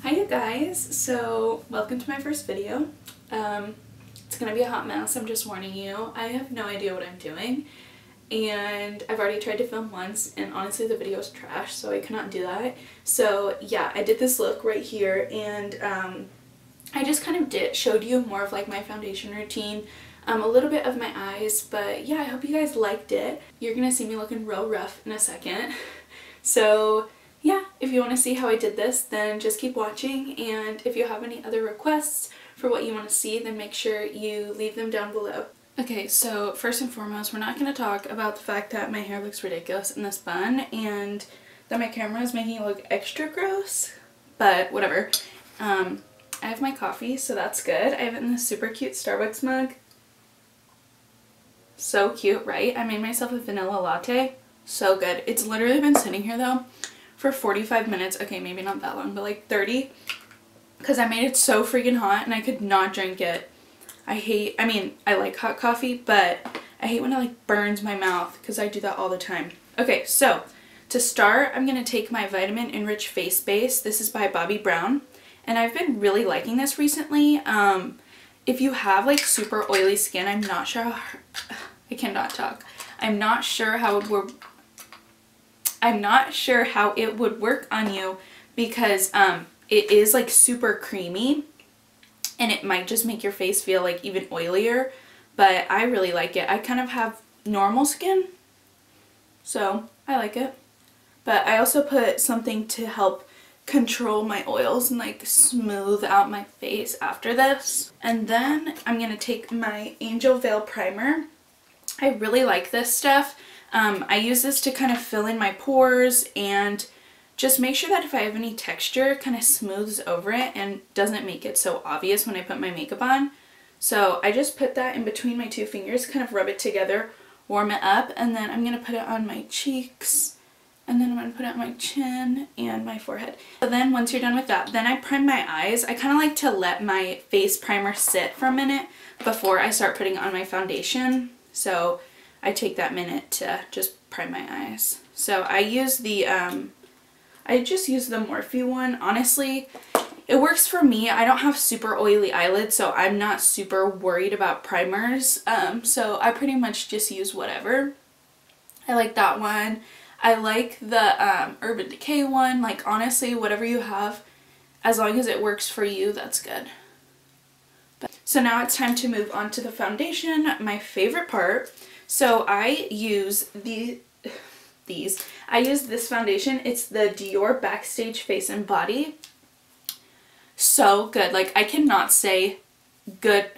Hi you guys, so welcome to my first video. It's gonna be a hot mess, I'm just warning you. I have no idea what I'm doing and I've already tried to film once and honestly the video is trash, so I cannot do that. So yeah, I did this look right here and I just kind of showed you more of like my foundation routine, a little bit of my eyes, but yeah, I hope you guys liked it. You're gonna see me looking real rough in a second. So yeah, if you want to see how I did this, then just keep watching, and if you have any other requests for what you want to see, then make sure you leave them down below. Okay, so first and foremost, we're not going to talk about the fact that my hair looks ridiculous in this bun and that my camera is making it look extra gross, but whatever. I have my coffee, so that's good. I have it in this super cute Starbucks mug. So cute, right? I made myself a vanilla latte. So good. It's literally been sitting here though for 45 minutes. Okay, maybe not that long, but like 30, because I made it so freaking hot and I could not drink it. I like hot coffee, but I hate when it like burns my mouth because I do that all the time. Okay, so to start, I'm going to take my Vitamin Enriched Face Base. This is by Bobbi Brown, and I've been really liking this recently. If you have like super oily skin, I'm not sure how, I cannot talk. I'm not sure how it would work on you because it is like super creamy and it might just make your face feel like even oilier, but I really like it. I kind of have normal skin, so I like it. But I also put something to help control my oils and like smooth out my face after this. And then I'm going to take my Angel Veil Primer. I really like this stuff. I use this to kind of fill in my pores and just make sure that if I have any texture, it kind of smooths over it and doesn't make it so obvious when I put my makeup on. So I just put that in between my two fingers, kind of rub it together, warm it up, and then I'm going to put it on my cheeks, and then I'm going to put it on my chin and my forehead. So then once you're done with that, then I prime my eyes. I kind of like to let my face primer sit for a minute before I start putting on my foundation. So I take that minute to just prime my eyes. So I use the, I just use the Morphe one. Honestly, it works for me. I don't have super oily eyelids, so I'm not super worried about primers. So I pretty much just use whatever. I like that one. I like the Urban Decay one. Like honestly, whatever you have, as long as it works for you, that's good. So now it's time to move on to the foundation, my favorite part. So I use I use this foundation. It's the Dior Backstage Face and Body. So good. Like I cannot say good,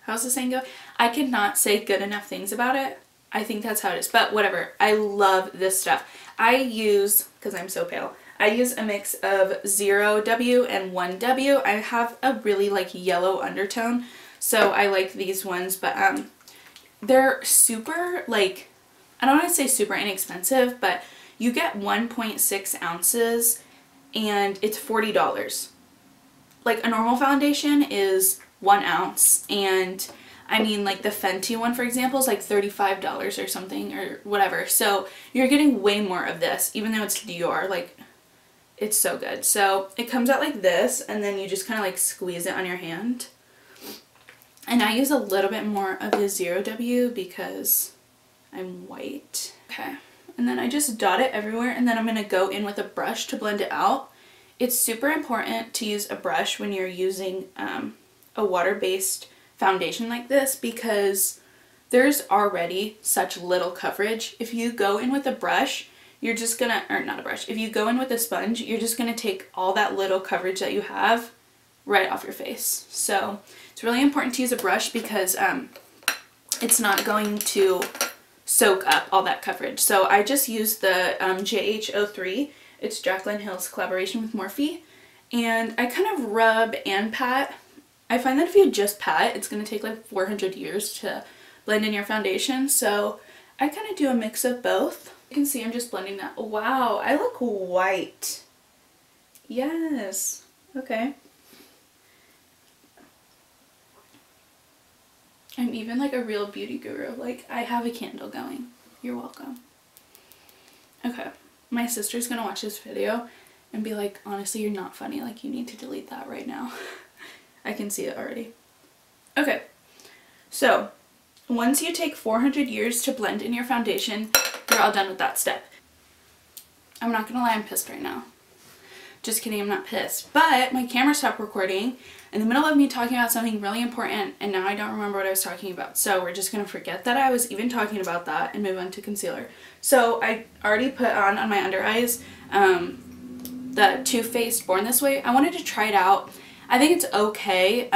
how's the saying go? I cannot say good enough things about it. I think that's how it is, but whatever. I love this stuff. I use, because I'm so pale, I use a mix of 0W and 1W. I have a really like yellow undertone, so I like these ones, but they're super, like, I don't want to say super inexpensive, but you get 1.6 ounces and it's $40. Like a normal foundation is 1 ounce, and I mean like the Fenty one for example is like $35 or something or whatever. So you're getting way more of this even though it's Dior. Like it's so good. So it comes out like this and then you just kind of like squeeze it on your hand. And I use a little bit more of the 0W because I'm white. Okay, and then I just dot it everywhere, and then I'm going to go in with a brush to blend it out. It's super important to use a brush when you're using a water-based foundation like this because there's already such little coverage. If you go in with a brush, you're just gonna, or not a brush, if you go in with a sponge, you're just gonna take all that little coverage that you have right off your face. So it's really important to use a brush because it's not going to soak up all that coverage. So I just use the JH03. It's Jaclyn Hill's collaboration with Morphe, and I kind of rub and pat. I find that if you just pat, it's going to take like 400 years to blend in your foundation, so I kind of do a mix of both. You can see I'm just blending that. Wow, I look white. Yes. Okay. I'm even like a real beauty guru. Like I have a candle going. You're welcome. Okay. My sister's gonna watch this video and be like, honestly, you're not funny. Like, you need to delete that right now. I can see it already. Okay, so once you take 400 years to blend in your foundation, you're all done with that step. I'm not gonna lie, I'm pissed right now. Just kidding, I'm not pissed. But my camera stopped recording in the middle of me talking about something really important, and now I don't remember what I was talking about. So we're just gonna forget that I was even talking about that and move on to concealer. So I already put on my under eyes the Too Faced Born This Way. I wanted to try it out. I think it's okay.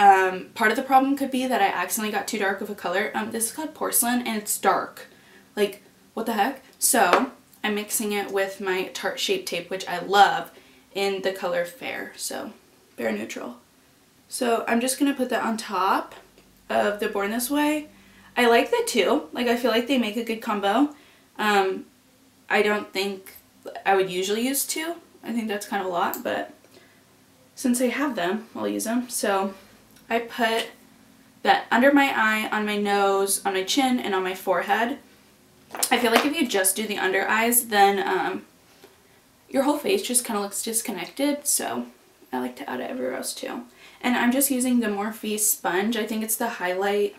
Part of the problem could be that I accidentally got too dark of a color. This is called Porcelain, and it's dark. Like, what the heck? So I'm mixing it with my Tarte Shape Tape, which I love, in the color Fair, so Bare Neutral. So I'm just going to put that on top of the Born This Way. I like the two. Like, I feel like they make a good combo. I don't think I would usually use two. I think that's kind of a lot, but since I have them, I'll use them. So I put that under my eye, on my nose, on my chin, and on my forehead. I feel like if you just do the under eyes, then your whole face just kind of looks disconnected, so I like to add it everywhere else too. And I'm just using the Morphe sponge. I think it's the Highlight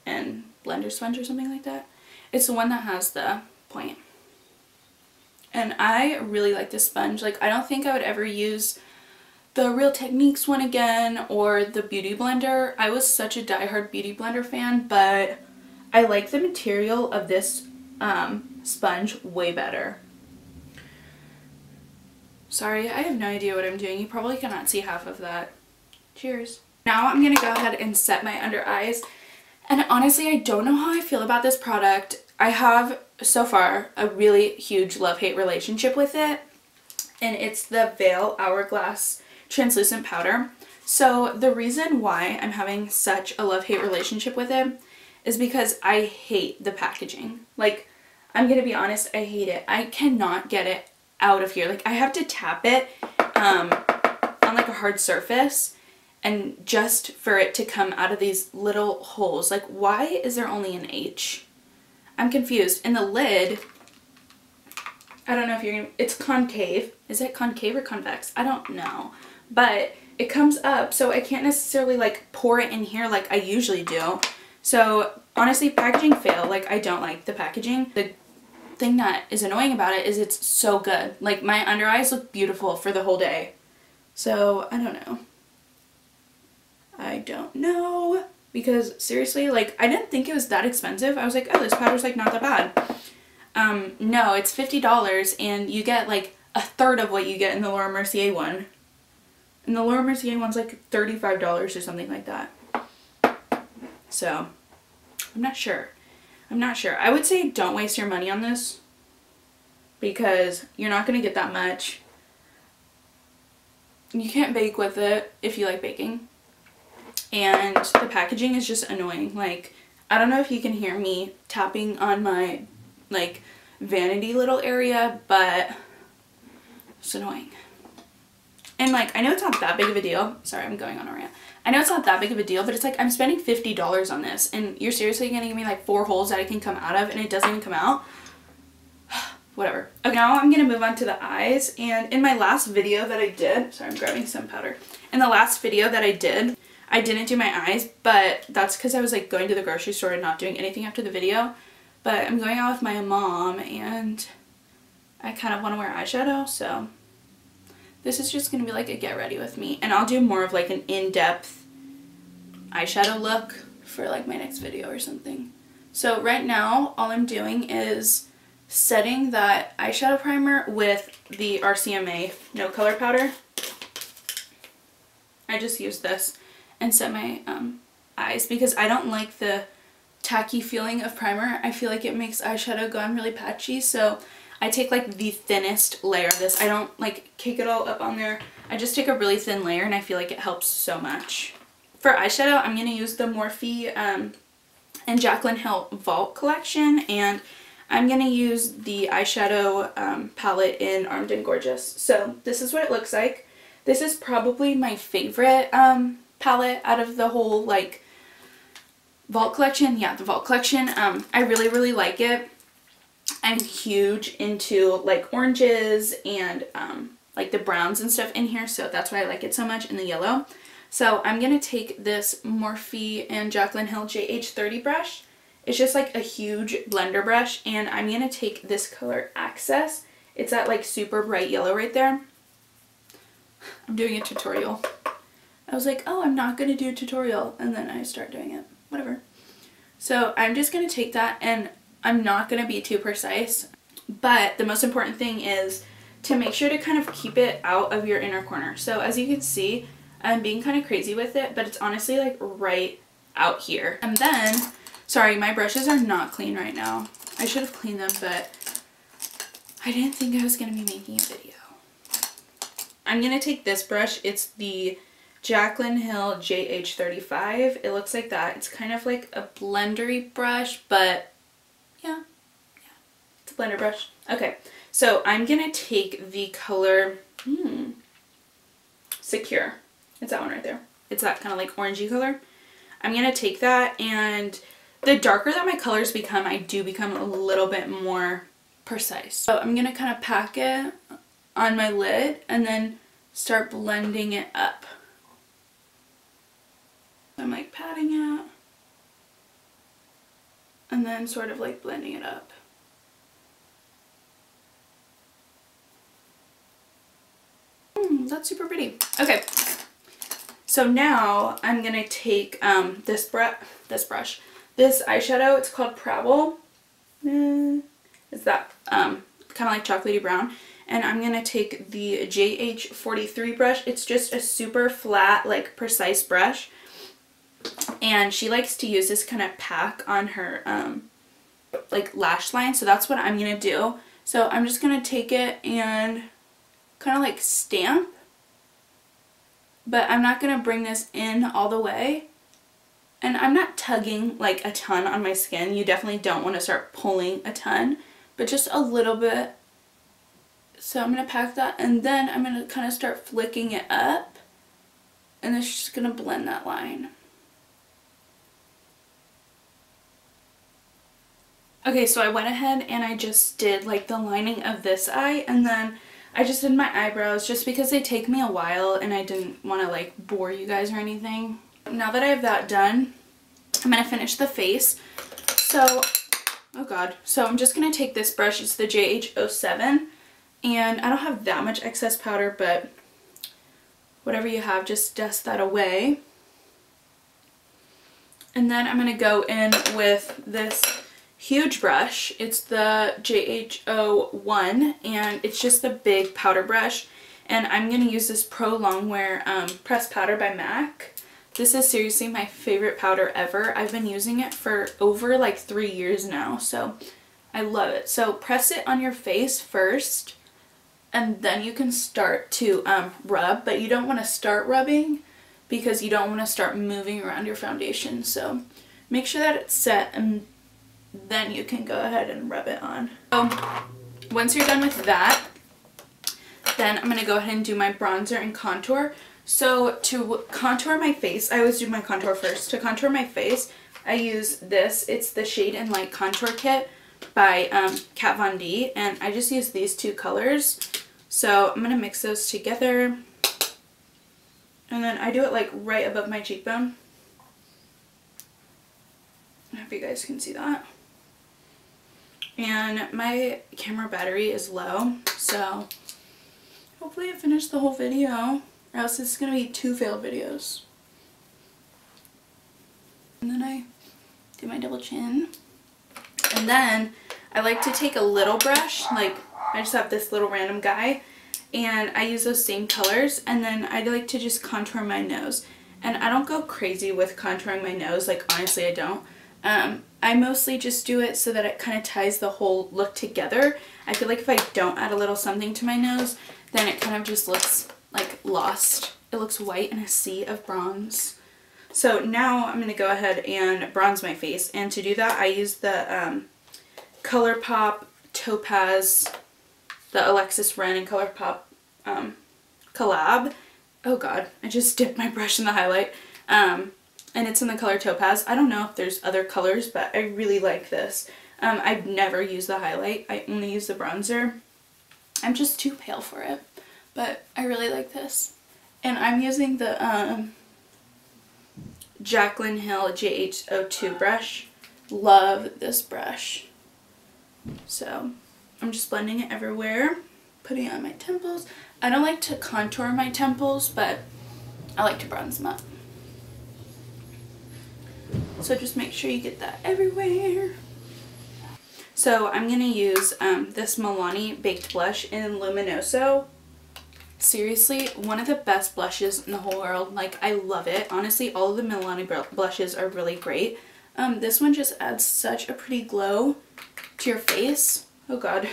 and Blender sponge or something like that. It's the one that has the point. And I really like this sponge. Like, I don't think I would ever use the Real Techniques one again or the Beauty Blender. I was such a diehard Beauty Blender fan, but I like the material of this sponge way better. Sorry, I have no idea what I'm doing. You probably cannot see half of that. Cheers. Now I'm going to go ahead and set my under eyes. And honestly, I don't know how I feel about this product. I have, so far, a really huge love-hate relationship with it. And it's the Veil Hourglass Translucent Powder. So the reason why I'm having such a love-hate relationship with it is because I hate the packaging. Like, I'm going to be honest, I hate it. I cannot get it out of here. Like, I have to tap it on like a hard surface, and just for it to come out of these little holes. Like, why is there only an H? I'm confused. And the lid, I don't know if you're gonna, it's concave. Is it concave or convex? I don't know. But it comes up, so I can't necessarily like pour it in here like I usually do. So honestly, packaging fail. Like, I don't like the packaging. The thing that is annoying about it is it's so good. Like, my under eyes look beautiful for the whole day. So I don't know. I don't know. Because seriously, like, I didn't think it was that expensive. I was like, oh, this powder's like not that bad. No, it's $50 and you get like a third of what you get in the Laura Mercier one. And the Laura Mercier one's like $35 or something like that. So I'm not sure. I'm not sure. I would say don't waste your money on this because you're not going to get that much. You can't bake with it if you like baking. And the packaging is just annoying. Like, I don't know if you can hear me tapping on my, like, vanity little area, but it's annoying. And, like, I know it's not that big of a deal. Sorry, I'm going on a rant. I know it's not that big of a deal, but it's like I'm spending $50 on this, and you're seriously going to give me, like, 4 holes that I can come out of, and it doesn't even come out? Whatever. Okay, now I'm going to move on to the eyes, and in my last video that I did, sorry, I'm grabbing some powder. In the last video that I didn't do my eyes, but that's because I was like going to the grocery store and not doing anything after the video. But I'm going out with my mom and I kind of want to wear eyeshadow, so this is just going to be like a get ready with me. And I'll do more of like an in-depth eyeshadow look for like my next video or something. So right now, all I'm doing is setting that eyeshadow primer with the RCMA No Color Powder. I just used this and set my eyes because I don't like the tacky feeling of primer. I feel like it makes eyeshadow go on really patchy, so I take like the thinnest layer of this. I don't like cake it all up on there. I just take a really thin layer and I feel like it helps so much. For eyeshadow, I'm going to use the Morphe and Jaclyn Hill Vault collection, and I'm going to use the eyeshadow palette in Armed and Gorgeous. So this is what it looks like. This is probably my favorite palette out of the whole like Vault collection. Yeah, the Vault collection. I really like it. I'm huge into like oranges and like the browns and stuff in here, so that's why I like it so much, in the yellow. So I'm going to take this Morphe and Jaclyn Hill JH30 brush. It's just like a huge blender brush, and I'm going to take this color Access. It's that like super bright yellow right there. I'm doing a tutorial. I was like, oh, I'm not going to do a tutorial, and then I start doing it. Whatever. So I'm just going to take that, and I'm not going to be too precise, but the most important thing is to make sure to kind of keep it out of your inner corner. So as you can see, I'm being kind of crazy with it, but it's honestly like right out here. And then, sorry, my brushes are not clean right now. I should have cleaned them, but I didn't think I was going to be making a video. I'm going to take this brush. It's the Jaclyn Hill JH35. It looks like that. It's kind of like a blendery brush, but yeah, it's a blender brush. Okay, so I'm going to take the color Secure. It's that one right there. It's that kind of like orangey color. I'm going to take that, and the darker that my colors become, I do become a little bit more precise. So I'm going to kind of pack it on my lid and then start blending it up. I'm like patting it and then sort of like blending it up. That's super pretty. Okay, so now I'm gonna take this brush, this eyeshadow. It's called Prabble. It's that kind of like chocolatey brown, and I'm gonna take the JH43 brush. It's just a super flat, like precise brush, and she likes to use this kind of pack on her like lash line, so that's what I'm gonna do. So I'm just gonna take it and kind of like stamp, but I'm not gonna bring this in all the way, and I'm not tugging like a ton on my skin. You definitely don't want to start pulling a ton, but just a little bit. So I'm gonna pack that, and then I'm gonna kind of start flicking it up, and it's just gonna blend that line. Okay, so I went ahead and I just did like the lining of this eye, and then I just did my eyebrows just because they take me a while and I didn't want to like bore you guys or anything. Now that I have that done, I'm going to finish the face. So, oh god. So I'm just going to take this brush. It's the JH07, and I don't have that much excess powder, but whatever you have, just dust that away. And then I'm going to go in with this huge brush. It's the JH01, and it's just a big powder brush, and I'm going to use this Pro Longwear pressed powder by MAC. This is seriously my favorite powder ever. I've been using it for over like 3 years now, so I love it. So press it on your face first, and then you can start to rub, but you don't want to start rubbing because you don't want to start moving around your foundation. So make sure that it's set, and then you can go ahead and rub it on. So once you're done with that, then I'm going to go ahead and do my bronzer and contour. So to contour my face, I always do my contour first. To contour my face, I use this. It's the Shade and Light Contour Kit by Kat Von D, and I just use these two colors. So I'm going to mix those together, and then I do it like right above my cheekbone. I hope you guys can see that. And my camera battery is low, so hopefully I finish the whole video, or else it's going to be 2 failed videos. And then I do my double chin. And then I like to take a little brush, like I just have this little random guy, and I use those same colors, and then I like to just contour my nose. And I don't go crazy with contouring my nose, like honestly I don't. I mostly just do it so that it kind of ties the whole look together. I feel like if I don't add a little something to my nose, then it kind of just looks like lost. It looks white in a sea of bronze. So now I'm going to go ahead and bronze my face, and to do that I use the ColourPop Topaz, the Alexis Ren and ColourPop collab. Oh god, I just dipped my brush in the highlight. And it's in the color Topaz. I don't know if there's other colors, but I really like this. I've never used the highlight. I only use the bronzer. I'm just too pale for it, but I really like this. And I'm using the Jaclyn Hill JH02 brush. Love this brush. So I'm just blending it everywhere, putting it on my temples. I don't like to contour my temples, but I like to bronze them up. So just make sure you get that everywhere. So I'm going to use this Milani Baked Blush in Luminoso. Seriously, one of the best blushes in the whole world. Like, I love it. Honestly, all of the Milani blushes are really great. This one just adds such a pretty glow to your face. Oh god.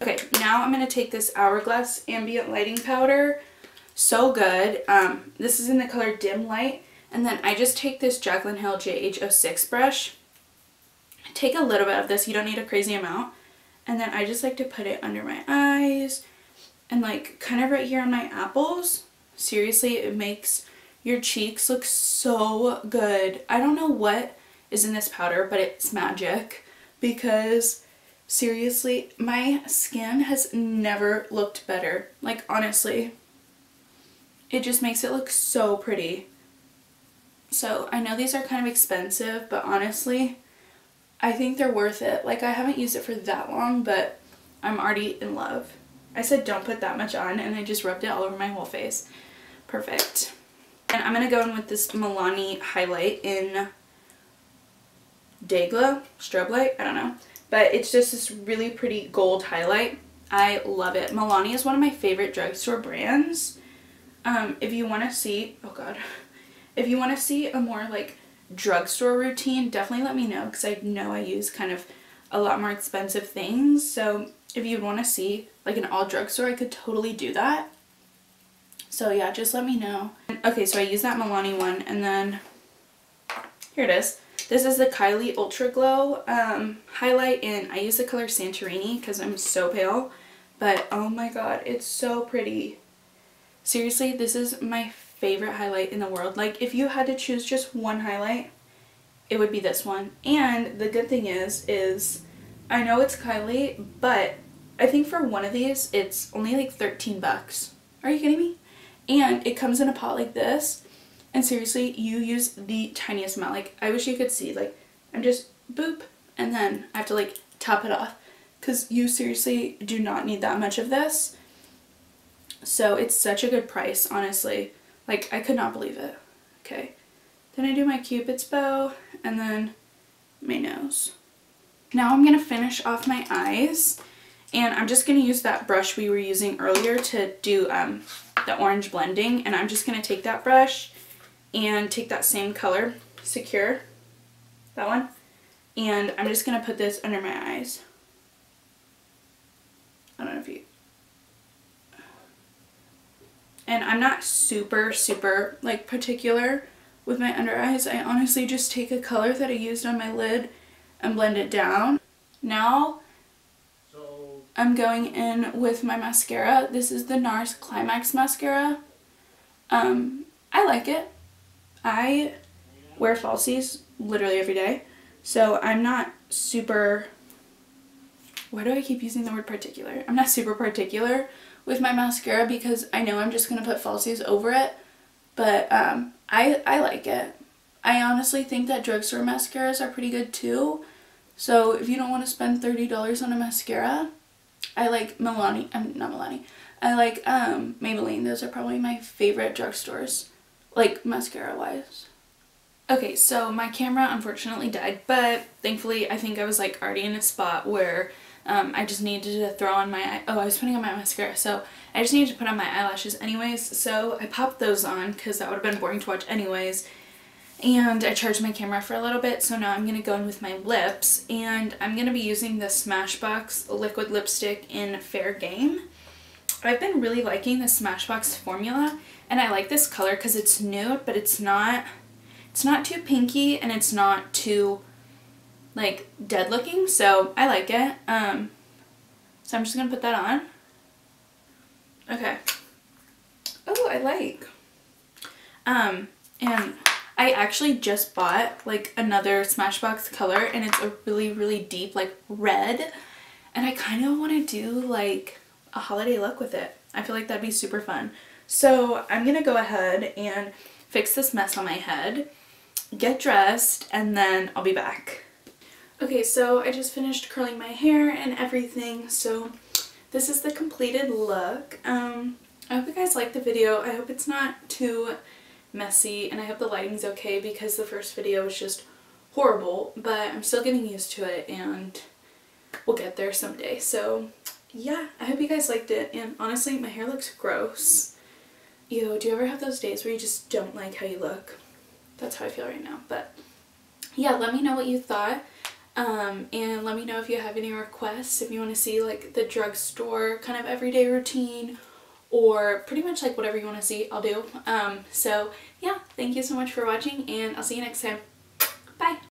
Okay, now I'm going to take this Hourglass Ambient Lighting Powder. So good. This is in the color Dim Light. And then I just take this Jaclyn Hill JH06 brush. Take a little bit of this. You don't need a crazy amount. And then I just like to put it under my eyes and like kind of right here on my apples. Seriously, it makes your cheeks look so good. I don't know what is in this powder, but it's magic, because seriously, my skin has never looked better. Like, honestly, it just makes it look so pretty. So I know these are kind of expensive, but honestly, I think they're worth it. Like, I haven't used it for that long, but I'm already in love. I said don't put that much on, and I just rubbed it all over my whole face. Perfect. And I'm going to go in with this Milani highlight in Day Glow, Strobe Light, I don't know. But it's just this really pretty gold highlight. I love it. Milani is one of my favorite drugstore brands. If you want to see, oh god, if you want to see a more like drugstore routine, definitely let me know, because I know I use kind of a lot more expensive things. So if you'd want to see like an all drugstore, I could totally do that. So yeah, just let me know. Okay, so I use that Milani one, and then here it is. This is the Kylie Ultra Glow highlight, and I use the color Santorini because I'm so pale. But oh my god, it's so pretty. Seriously, this is my favorite highlight in the world. Like, if you had to choose just one highlight, it would be this one. And the good thing is I know it's Kylie, but I think for one of these it's only like 13 bucks. Are you kidding me? And it comes in a pot like this, and seriously, you use the tiniest amount. Like, I wish you could see, like, I'm just boop, and then I have to like top it off, because you seriously do not need that much of this. So it's such a good price, honestly. Like, I could not believe it. Okay, then I do my Cupid's bow, and then my nose. Now I'm going to finish off my eyes, and I'm just going to use that brush we were using earlier to do the orange blending, and I'm just going to take that brush and take that same color, Secure, that one, and I'm just going to put this under my eyes. I don't know if you... And I'm not super like particular with my under eyes. I honestly just take a color that I used on my lid and blend it down. Now I'm going in with my mascara. This is the NARS Climax mascara. I like it. I wear falsies literally every day, so I'm not super... Why do I keep using the word particular? I'm not super particular with my mascara, because I know I'm just going to put falsies over it, but I like it. I honestly think that drugstore mascaras are pretty good too, so if you don't want to spend $30 on a mascara, I like Milani, not Milani, I like Maybelline. Those are probably my favorite drugstores, like mascara wise. Okay, so my camera unfortunately died, but thankfully I think I was like already in a spot where I just needed to throw on my, I was putting on my mascara, so I just needed to put on my eyelashes anyways, so I popped those on because that would have been boring to watch anyways, and I charged my camera for a little bit, so now I'm going to go in with my lips, and I'm going to be using the Smashbox liquid lipstick in Fair Game. I've been really liking the Smashbox formula, and I like this color because it's nude, but it's not too pinky, and it's not too like dead looking, so I like it. So I'm just gonna put that on. Okay. Oh, I like. And I actually just bought like another Smashbox color, and it's a really, really deep like red, and I kind of want to do like a holiday look with it. I feel like that'd be super fun. So I'm gonna go ahead and fix this mess on my head, get dressed, and then I'll be back. Okay, so I just finished curling my hair and everything, so this is the completed look. I hope you guys liked the video. I hope it's not too messy, and I hope the lighting's okay because the first video was just horrible, but I'm still getting used to it and we'll get there someday. So yeah, I hope you guys liked it, and honestly my hair looks gross. Ew, do you ever have those days where you just don't like how you look? That's how I feel right now. But yeah, let me know what you thought, and let me know if you have any requests, if you want to see like the drugstore kind of everyday routine, or pretty much like whatever you want to see, I'll do. So yeah, thank you so much for watching, and I'll see you next time. Bye!